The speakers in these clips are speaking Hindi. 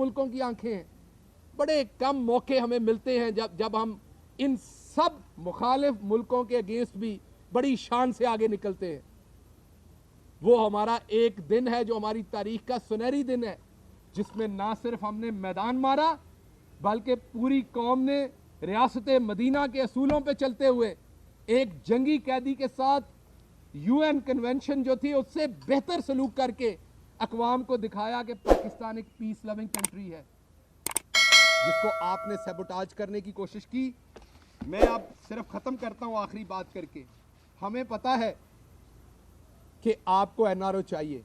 मुल्कों की आंखें हैं। बड़े कम मौके हमें मिलते हैं जब हम इन सब मुखालिफ मुल्कों के अगेंस्ट भी बड़ी शान से आगे निकलते हैं। वो हमारा एक दिन है जो हमारी तारीख का सुनहरी दिन है, जिसमें ना सिर्फ हमने मैदान मारा बल्कि पूरी कौम ने रियासत मदीना के असूलों पे चलते हुए एक जंगी कैदी के साथ यूएन कन्वेंशन जो थी उससे बेहतर सलूक करके अकवाम को दिखाया कि पाकिस्तान एक पीस लविंग कंट्री है, जिसको आपने सैबोटाज करने की कोशिश की। मैं अब सिर्फ खत्म करता हूं आखिरी बात करके। हमें पता है कि आपको एनआरओ चाहिए,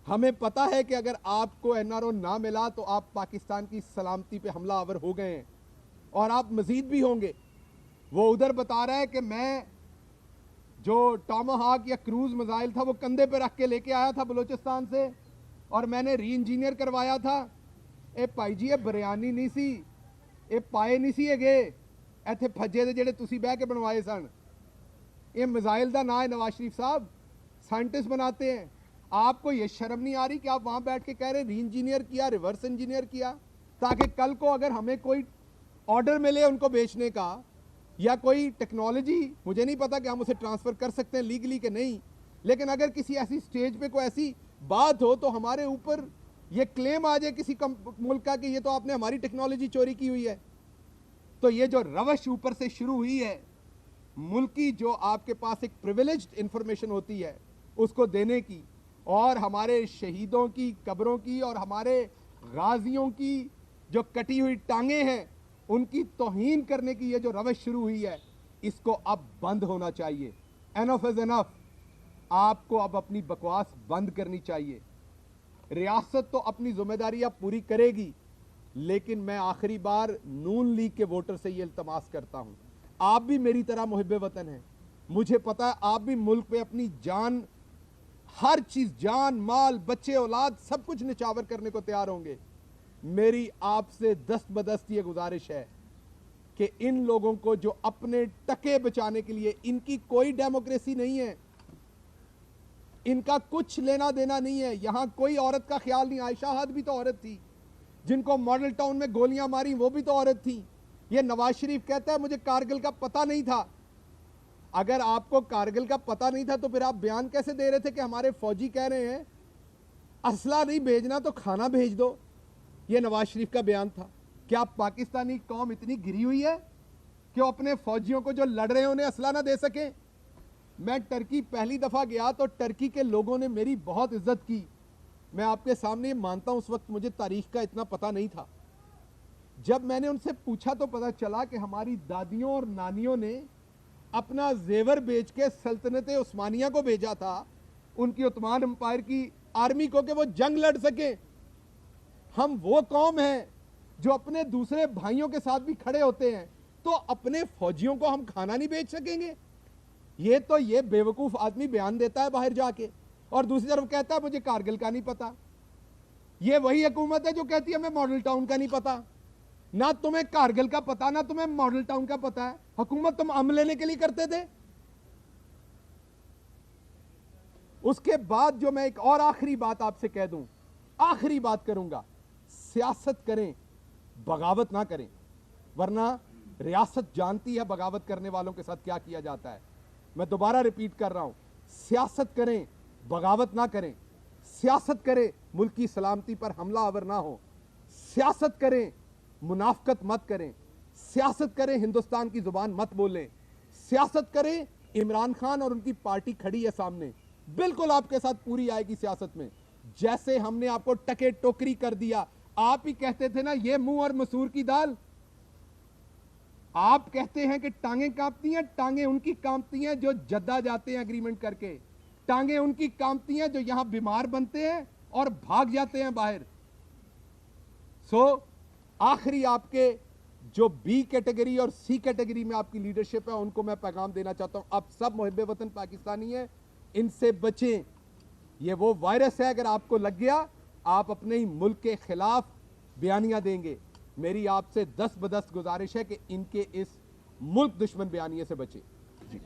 हमें पता है कि अगर आपको एनआरओ ना मिला तो आप पाकिस्तान की सलामती पे हमला आवर हो गए हैं और आप मजीद भी होंगे। वो उधर बता रहा है कि मैं जो टॉमाहाक या क्रूज मिसाइल था वो कंधे पे रख के लेके आया था बलूचिस्तान से और मैंने री इंजीनियर करवाया था। ए भाई जी, ये बिरयानी नहीं सी, ये पाए नहीं सी है इत्थे फज्जे दे जेड़े तुसी बह के बनवाए सन। ये मिसाइल का ना है नवाज शरीफ साहब, साइंटिस्ट बनाते हैं। आपको ये शर्म नहीं आ रही कि आप वहां बैठ के कह रहे री इंजीनियर किया, रिवर्स इंजीनियर किया, ताकि कल को अगर हमें कोई ऑर्डर मिले उनको बेचने का या कोई टेक्नोलॉजी, मुझे नहीं पता कि हम उसे ट्रांसफर कर सकते हैं लीगली कि नहीं, लेकिन अगर किसी ऐसी स्टेज पे कोई ऐसी बात हो तो हमारे ऊपर ये क्लेम आ जाए किसी मुल्क का कि ये तो आपने हमारी टेक्नोलॉजी चोरी की हुई है। तो ये जो रवश ऊपर से शुरू हुई है, मुल्क की जो आपके पास एक प्रिविलेज्ड इंफॉर्मेशन होती है उसको देने की, और हमारे शहीदों की कब्रों की और हमारे गाजियों की जो कटी हुई टांगे हैं उनकी तौहीन करने की ये जो रवश शुरू हुई है, इसको अब बंद होना चाहिए। Enough is enough. आपको अब अपनी बकवास बंद करनी चाहिए। रियासत तो अपनी जिम्मेदारी अब पूरी करेगी, लेकिन मैं आखिरी बार नून लीग के वोटर से ये इल्तमास करता हूं, आप भी मेरी तरह मुहिब्बे वतन हैं। मुझे पता है आप भी मुल्क पे अपनी जान, हर चीज, जान माल बच्चे औलाद सब कुछ निछावर करने को तैयार होंगे। मेरी आपसे दस्त बदस्त ये गुजारिश है कि इन लोगों को जो अपने टके बचाने के लिए, इनकी कोई डेमोक्रेसी नहीं है, इनका कुछ लेना देना नहीं है, यहां कोई औरत का ख्याल नहीं। आयशा हद भी तो औरत थी, जिनको मॉडल टाउन में गोलियां मारी वो भी तो औरत थी। ये नवाज शरीफ कहता है मुझे कारगिल का पता नहीं था। अगर आपको कारगिल का पता नहीं था तो फिर आप बयान कैसे दे रहे थे कि हमारे फौजी कह रहे हैं असला नहीं भेजना तो खाना भेज दो? ये नवाज शरीफ का बयान था। क्या पाकिस्तानी कौम इतनी गिरी हुई है कि वो अपने फौजियों को जो लड़ रहे हैं उन्हें असला ना दे सके? मैं टर्की पहली दफा गया तो टर्की के लोगों ने मेरी बहुत इज्जत की। मैं आपके सामने मानता हूं उस वक्त मुझे तारीख का इतना पता नहीं था। जब मैंने उनसे पूछा तो पता चला कि हमारी दादियों और नानियों ने अपना जेवर बेच के सल्तनत उस्मानिया को भेजा था, उनकी ओटोमन एम्पायर की आर्मी को, कि वो जंग लड़ सके। हम वो कौम हैं जो अपने दूसरे भाइयों के साथ भी खड़े होते हैं, तो अपने फौजियों को हम खाना नहीं बेच सकेंगे? ये तो ये बेवकूफ आदमी बयान देता है बाहर जाके और दूसरी तरफ कहता है मुझे कारगिल का नहीं पता। ये वही हुकूमत है जो कहती है हमें मॉडल टाउन का नहीं पता। ना तुम्हें कारगिल का पता, ना तुम्हें मॉडल टाउन का पता है। हुकूमत तुम अम लेने के लिए करते थे। उसके बाद जो मैं एक और आखिरी बात आपसे कह दूं, आखिरी बात करूंगा, सियासत करें, बगावत ना करें, वरना रियासत जानती है बगावत करने वालों के साथ क्या किया जाता है। मैं दोबारा रिपीट कर रहा हूं, सियासत करें, बगावत ना करें। सियासत करें, मुल्क की सलामती पर हमला आवर ना हो। सियासत करें, मुनाफकत मत करें। सियासत करें, हिंदुस्तान की जुबान मत बोलें। सियासत करें, इमरान खान और उनकी पार्टी खड़ी है सामने, बिल्कुल आपके साथ पूरी आएगी सियासत में। जैसे हमने आपको टके टोकरी कर दिया, आप ही कहते थे ना ये मुंह और मसूर की दाल। आप कहते हैं कि टांगे कांपती हैं, टांगे उनकी कांपती हैं जो जद्दा जाते हैं एग्रीमेंट करके। टांगे उनकी कांपती हैं जो यहां बीमार बनते हैं और भाग जाते हैं बाहर। आखिरी आपके जो बी कैटेगरी और सी कैटेगरी में आपकी लीडरशिप है, उनको मैं पैगाम देना चाहता हूं, आप सब मुहिब्बे वतन पाकिस्तानी हैं, इनसे बचें। ये वो वायरस है, अगर आपको लग गया आप अपने ही मुल्क के खिलाफ बयानियां देंगे। मेरी आपसे दस्त बदस्त गुजारिश है कि इनके इस मुल्क दुश्मन बयानिए से बचे। जी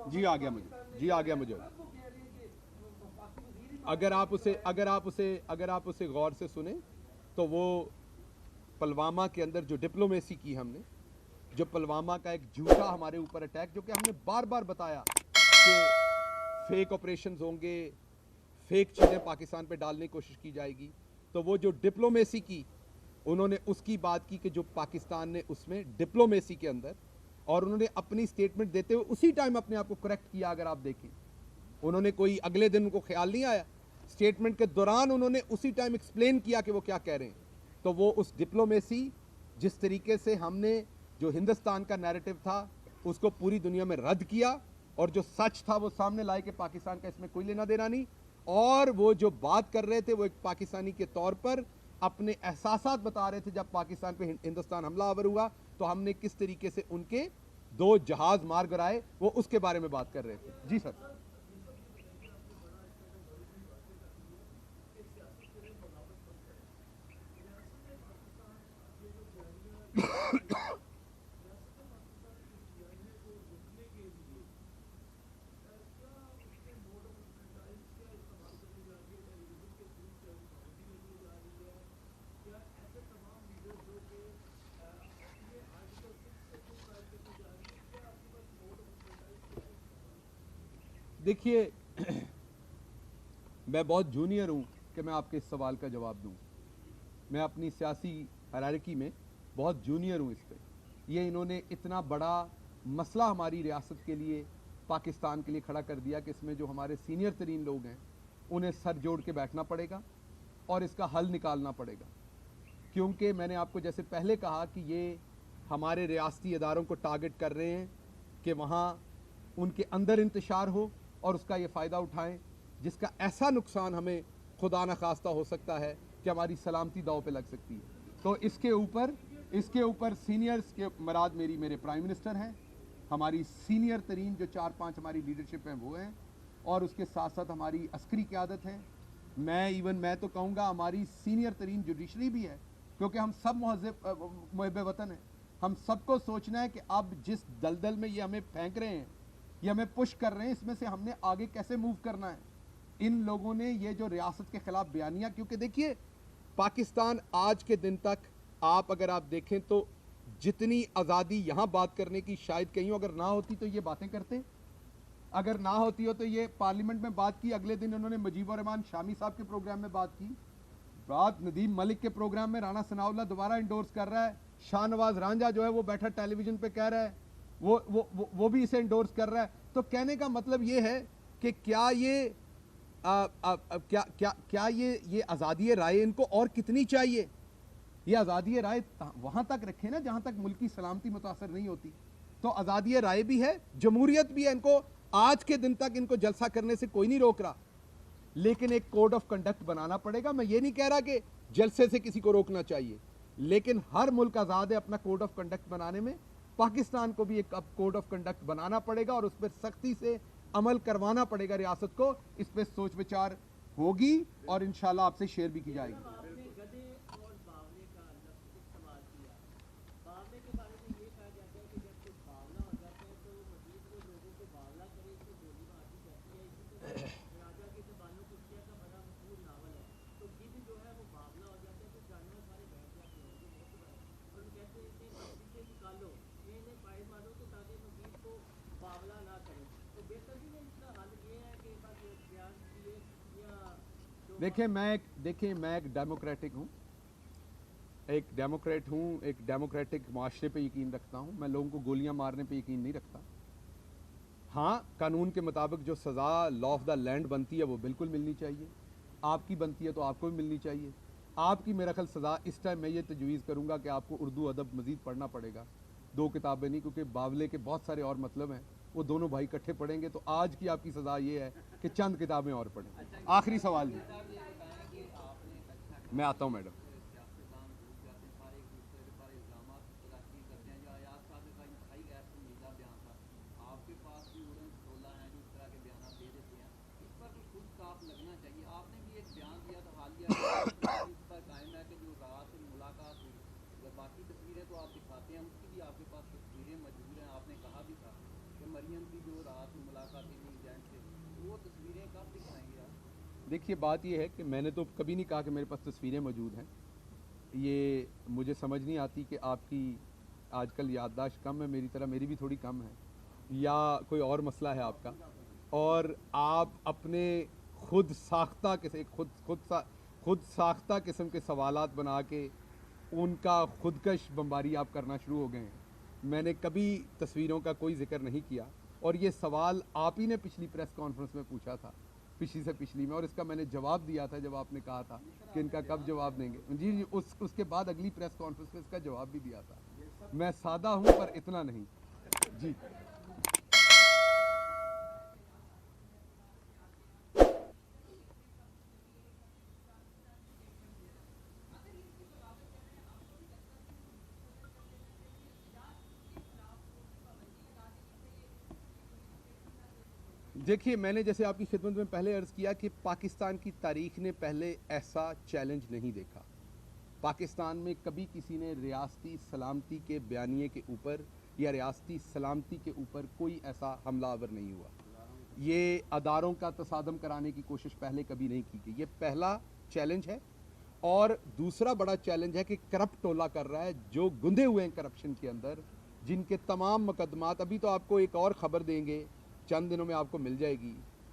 जी आ गया मुझे, जी आ गया मुझे। अगर आप उसे गौर से सुने तो वो पुलवामा के अंदर जो डिप्लोमेसी की हमने, जो पुलवामा का एक झूठा हमारे ऊपर अटैक, जो कि हमने बार बार बताया कि फेक ऑपरेशंस होंगे, फेक चीज़ें पाकिस्तान पे डालने की कोशिश की जाएगी, तो वो जो डिप्लोमेसी की उन्होंने उसकी बात की कि जो पाकिस्तान ने उसमें डिप्लोमेसी के अंदर, और उन्होंने अपनी स्टेटमेंट देते हुए उसी टाइम अपने आप को करेक्ट किया। अगर आप देखें, उन्होंने कोई अगले दिन उनको ख्याल नहीं आया, स्टेटमेंट के दौरान उन्होंने उसी टाइम एक्सप्लेन किया कि वो क्या कह रहे हैं। तो वो उस डिप्लोमेसी, जिस तरीके से हमने जो हिंदुस्तान का नैरेटिव था उसको पूरी दुनिया में रद्द किया, और जो सच था वो सामने लाए कि पाकिस्तान का इसमें कोई लेना देना नहीं, और वो जो बात कर रहे थे वो एक पाकिस्तानी के तौर पर अपने एहसासात बता रहे थे। जब पाकिस्तान पे हिंदुस्तान हमलावर हुआ तो हमने किस तरीके से उनके 2 जहाज मार गिराए, वो उसके बारे में बात कर रहे थे। जी सर। देखिए, मैं बहुत जूनियर हूं कि मैं आपके इस सवाल का जवाब दूं। मैं अपनी सियासी हायरार्की में बहुत जूनियर हूं इस पे। ये इन्होंने इतना बड़ा मसला हमारी रियासत के लिए, पाकिस्तान के लिए खड़ा कर दिया कि इसमें जो हमारे सीनियर तरीन लोग हैं उन्हें सर जोड़ के बैठना पड़ेगा और इसका हल निकालना पड़ेगा। क्योंकि मैंने आपको जैसे पहले कहा कि ये हमारे रियासती इदारों को टारगेट कर रहे हैं कि वहाँ उनके अंदर इंतशार हो और उसका ये फ़ायदा उठाएं, जिसका ऐसा नुकसान हमें खुदा न खास्ता हो सकता है कि हमारी सलामती दाव पे लग सकती है। तो इसके ऊपर सीनियर्स के मराद मेरे प्राइम मिनिस्टर हैं, हमारी सीनियर तरीन जो 4-5 हमारी लीडरशिप हैं वो हैं, और उसके साथ साथ हमारी अस्करी क़यादत है। मैं तो कहूँगा हमारी सीनियर तरीन जुडिशरी भी है, क्योंकि हम सब मुहब्बे वतन हैं। हम सबको सोचना है कि अब जिस दलदल में ये हमें फेंक रहे हैं, ये हमें पुश कर रहे हैं, इसमें से हमने आगे कैसे मूव करना है। इन लोगों ने ये जो रियासत के खिलाफ बयानिया, क्योंकि देखिए पाकिस्तान आज के दिन तक अगर आप देखें तो जितनी आज़ादी यहाँ बात करने की शायद कहीं अगर ना होती तो ये बातें करते, अगर ना होती हो तो ये पार्लियामेंट में बात की, अगले दिन उन्होंने मुजीबुर रहमान शामी साहब के प्रोग्राम में बात की, बात नदीम मलिक के प्रोग्राम में राना सनाउल्लाह दोबारा इंडोर्स कर रहा है, शाहनवाज रांझा जो है वो बैठा टेलीविजन पे कह रहा है, वो भी इसे इंडोर्स कर रहा है। तो कहने का मतलब ये है कि क्या ये क्या ये आज़ादी राय इनको और कितनी चाहिए? ये आज़ादी राय वहां तक रखें ना जहां तक मुल्क की सलामती मुतासर नहीं होती। तो आज़ादी राय भी है, जमहूरियत भी है। इनको आज के दिन तक इनको जलसा करने से कोई नहीं रोक रहा, लेकिन एक कोड ऑफ कंडक्ट बनाना पड़ेगा। मैं ये नहीं कह रहा कि जलसे से किसी को रोकना चाहिए, लेकिन हर मुल्क आज़ाद है अपना कोड ऑफ कंडक्ट बनाने में। पाकिस्तान को भी एक कोड ऑफ कंडक्ट बनाना पड़ेगा और उस पर सख्ती से अमल करवाना पड़ेगा। रियासत को इस पर सोच विचार होगी और इंशाल्लाह आपसे शेयर भी की जाएगी। देखिए मैं एक डेमोक्रेटिक हूँ, एक डेमोक्रेटिक माशरे पे यकीन रखता हूँ। मैं लोगों को गोलियां मारने पे यकीन नहीं रखता। हाँ, कानून के मुताबिक जो सज़ा लॉ ऑफ द लैंड बनती है वो बिल्कुल मिलनी चाहिए। आपकी बनती है तो आपको भी मिलनी चाहिए। आपकी मेरा ख्याल सज़ा इस टाइम मैं ये तजवीज़ करूँगा कि आपको उर्दू अदब मज़ीद पढ़ना पड़ेगा, 2 किताबें नहीं, क्योंकि बावले के बहुत सारे और मतलब हैं। वो दोनों भाई इकट्ठे पढ़ेंगे तो आज की आपकी सज़ा ये है कि चंद किताबें और पढ़ें। आखिरी सवाल जी, मैं आता हूँ मैडम। देखिए, बात ये है कि मैंने तो कभी नहीं कहा कि मेरे पास तस्वीरें मौजूद हैं। ये मुझे समझ नहीं आती कि आपकी आजकल याददाश्त कम है मेरी तरह, मेरी भी थोड़ी कम है, या कोई और मसला है आपका, और आप अपने खुद साख्ता किस्म के सवालात बना के उनका खुदकश बमबारी आप करना शुरू हो गए हैं। मैंने कभी तस्वीरों का कोई जिक्र नहीं किया, और ये सवाल आप ही ने पिछली प्रेस कॉन्फ्रेंस में पूछा था, पिछली से पिछली में, और इसका मैंने जवाब दिया था जब आपने कहा था कि इनका कब जवाब देंगे। जी, उसके बाद अगली प्रेस कॉन्फ्रेंस में इसका जवाब भी दिया था। मैं सादा हूं पर इतना नहीं। जी, देखिए, मैंने जैसे आपकी खिदमत में पहले अर्ज़ किया कि पाकिस्तान की तारीख ने पहले ऐसा चैलेंज नहीं देखा। पाकिस्तान में कभी किसी ने रियासती सलामती के बयानिए के ऊपर या रियासती सलामती के ऊपर कोई ऐसा हमलावर नहीं हुआ। ये अदारों का तसादम कराने की कोशिश पहले कभी नहीं की गई। ये पहला चैलेंज है। और दूसरा बड़ा चैलेंज है कि करप्ट टोला कर रहा है, जो गुंधे हुए हैं करप्शन के अंदर, जिनके तमाम मुकदमात, अभी तो आपको एक और ख़बर देंगे, चंद दिनों में आपको मिल जाएगी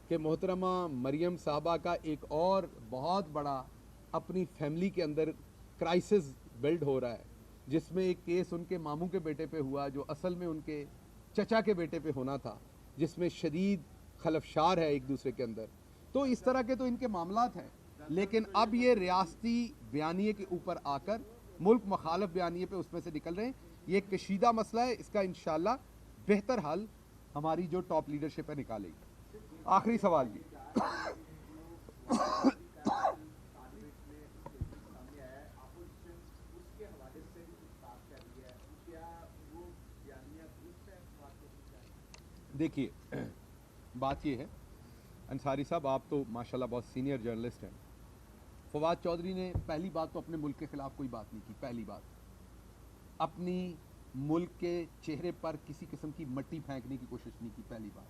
कि मोहतरमा मरियम साहबा का एक और बहुत बड़ा अपनी फैमिली के अंदर क्राइसिस बिल्ड हो रहा है, जिसमें एक केस उनके मामू के बेटे पे हुआ जो असल में उनके चचा के बेटे पे होना था, जिसमें शदीद खलफशार है एक दूसरे के अंदर। तो इस तरह के तो इनके मामलात हैं, लेकिन अब ये रियासती बयानिए के ऊपर आकर मुल्क मुखालिफ बयानिए पे उसमें से निकल रहे हैं। ये एक कशीदा मसला है, इसका इंशाल्लाह बेहतर हल हमारी जो टॉप लीडरशिप है निकालेगी। आखिरी सवाल जी। देखिए, बात ये है अंसारी साहब, आप तो माशाल्लाह बहुत सीनियर जर्नलिस्ट हैं। फवाद चौधरी ने पहली बात तो अपने मुल्क के खिलाफ कोई बात नहीं की। पहली बात, अपनी मुल्क के चेहरे पर किसी किस्म की मट्टी फेंकने की कोशिश नहीं की। पहली बात,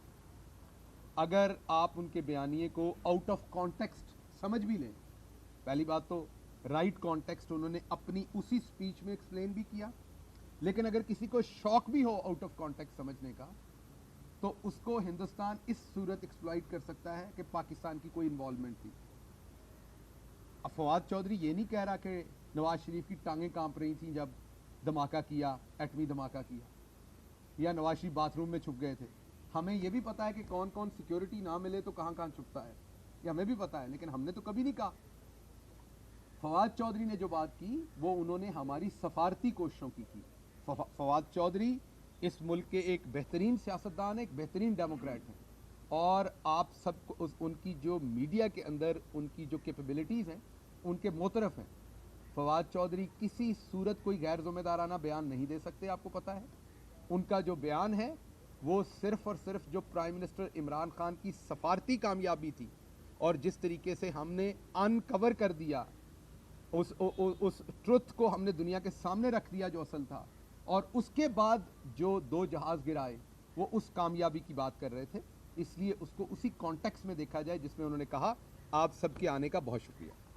अगर आप उनके बयानिए को आउट ऑफ कॉन्टेक्स्ट समझ भी लें, पहली बात तो राइट कॉन्टेक्स्ट उन्होंने अपनी उसी स्पीच में एक्सप्लेन भी किया, लेकिन अगर किसी को शौक भी हो आउट ऑफ कॉन्टेक्स्ट समझने का, तो उसको हिंदुस्तान इस सूरत एक्सप्लॉइट कर सकता है कि पाकिस्तान की कोई इन्वॉल्वमेंट थी। अब फवाद चौधरी ये नहीं कह रहा कि नवाज शरीफ की टांगें कांप रही थी जब धमाका किया, एटमी धमाका किया, या नवाज शरीफ बाथरूम में छुप गए थे। हमें यह भी पता है कि कौन कौन सिक्योरिटी ना मिले तो कहां कहां छुपता है, ये हमें भी पता है, लेकिन हमने तो कभी नहीं कहा। फवाद चौधरी ने जो बात की वो उन्होंने हमारी सफारती कोशिशों की थी। फवाद चौधरी इस मुल्क के एक बेहतरीन सियासतदान है, एक बेहतरीन डेमोक्रेट हैं, और आप सबको उनकी जो मीडिया के अंदर उनकी जो कैपेबिलिटीज़ हैं उनके मोतरफ हैं। फवाद चौधरी किसी सूरत कोई गैर जिम्मेदाराना बयान नहीं दे सकते, आपको पता है। उनका जो बयान है वो सिर्फ और सिर्फ जो प्राइम मिनिस्टर इमरान खान की सफारती कामयाबी थी और जिस तरीके से हमने अनकवर कर दिया, उस ट्रुथ को हमने दुनिया के सामने रख दिया जो असल था, और उसके बाद जो 2 जहाज गिराए वो उस कामयाबी की बात कर रहे थे। इसलिए उसको उसी कॉन्टेक्स्ट में देखा जाए जिसमें उन्होंने कहा आप सबके आने का बहुत शुक्रिया।